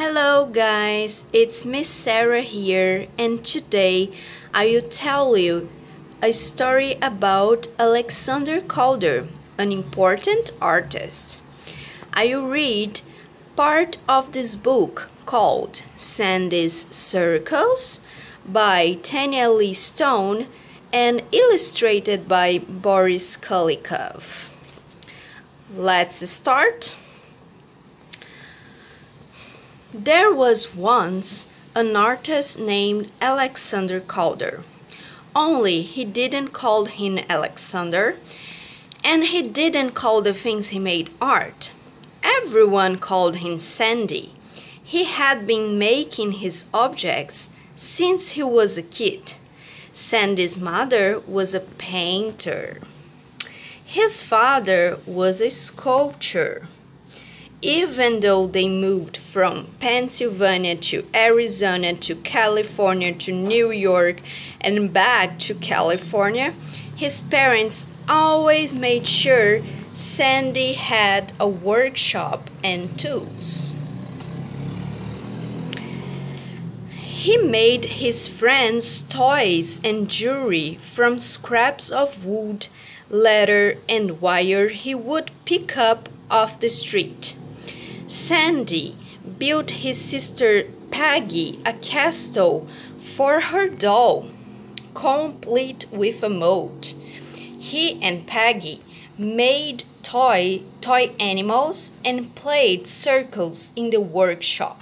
Hello guys, it's Miss Sarah here, and today I will tell you a story about Alexander Calder, an important artist. I will read part of this book called Sandy's Circles by Tanya Lee Stone and illustrated by Boris Kalikov. Let's start. There was once an artist named Alexander Calder. Only he didn't call him Alexander, and he didn't call the things he made art. Everyone called him Sandy. He had been making his objects since he was a kid. Sandy's mother was a painter. His father was a sculptor. Even though they moved from Pennsylvania to Arizona to California to New York and back to California, his parents always made sure Sandy had a workshop and tools. He made his friends toys and jewelry from scraps of wood, leather, and wire he would pick up off the street. Sandy built his sister Peggy a castle for her doll, complete with a moat. He and Peggy made toy animals and played circles in the workshop.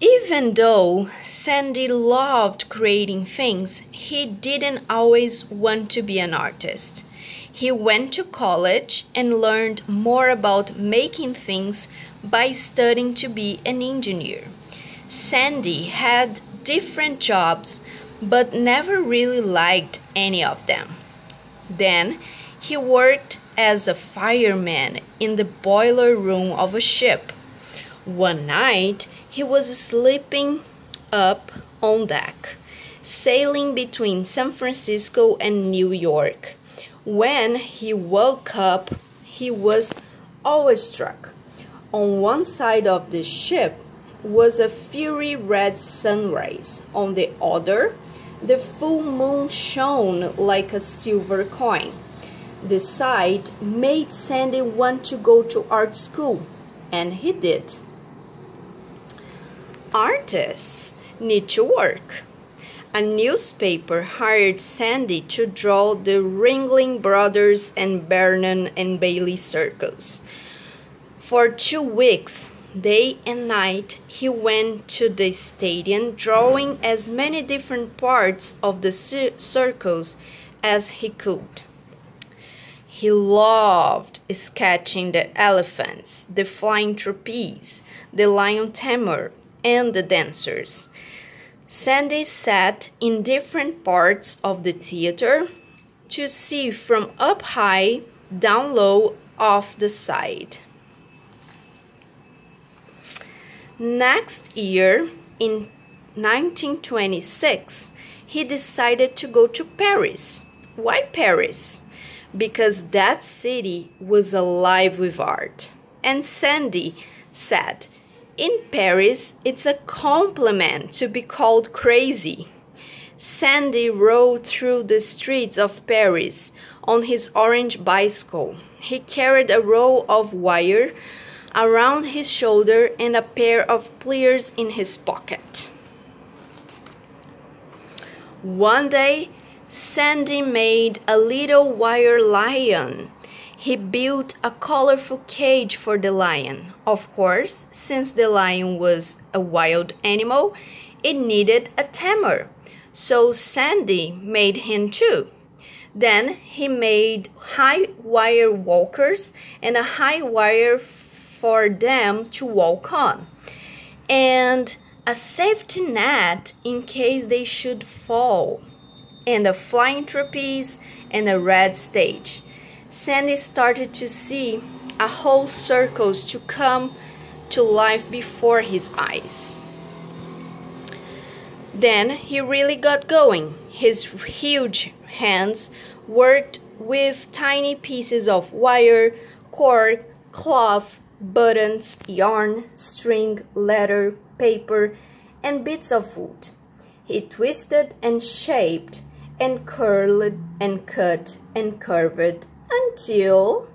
Even though Sandy loved creating things, he didn't always want to be an artist. He went to college and learned more about making things by studying to be an engineer. Sandy had different jobs, but never really liked any of them. Then he worked as a fireman in the boiler room of a ship. One night, he was sleeping up on deck, sailing between San Francisco and New York. When he woke up, he was awestruck. On one side of the ship was a fiery red sunrise. On the other, the full moon shone like a silver coin. The sight made Sandy want to go to art school, and he did. Artists need to work. A newspaper hired Sandy to draw the Ringling Brothers and Vernon and Bailey circles. For 2 weeks, day and night, he went to the stadium drawing as many different parts of the circles as he could. He loved sketching the elephants, the flying trapeze, the lion tamer, and the dancers. Sandy sat in different parts of the theater to see from up high, down low, off the side. Next year, in 1926, he decided to go to Paris. Why Paris? Because that city was alive with art. And Sandy said, "In Paris, it's a compliment to be called crazy." Sandy rode through the streets of Paris on his orange bicycle. He carried a roll of wire around his shoulder and a pair of pliers in his pocket. One day, Sandy made a little wire lion. He built a colorful cage for the lion. Of course, since the lion was a wild animal, it needed a tamer. So Sandy made him too. Then he made high wire walkers and a high wire for them to walk on, and a safety net in case they should fall, and a flying trapeze and a red stage. Sandy started to see a whole circles to come to life before his eyes. Then he really got going. His huge hands worked with tiny pieces of wire, cord, cloth, buttons, yarn, string, leather, paper, and bits of wood. He twisted and shaped and curled and cut and curved until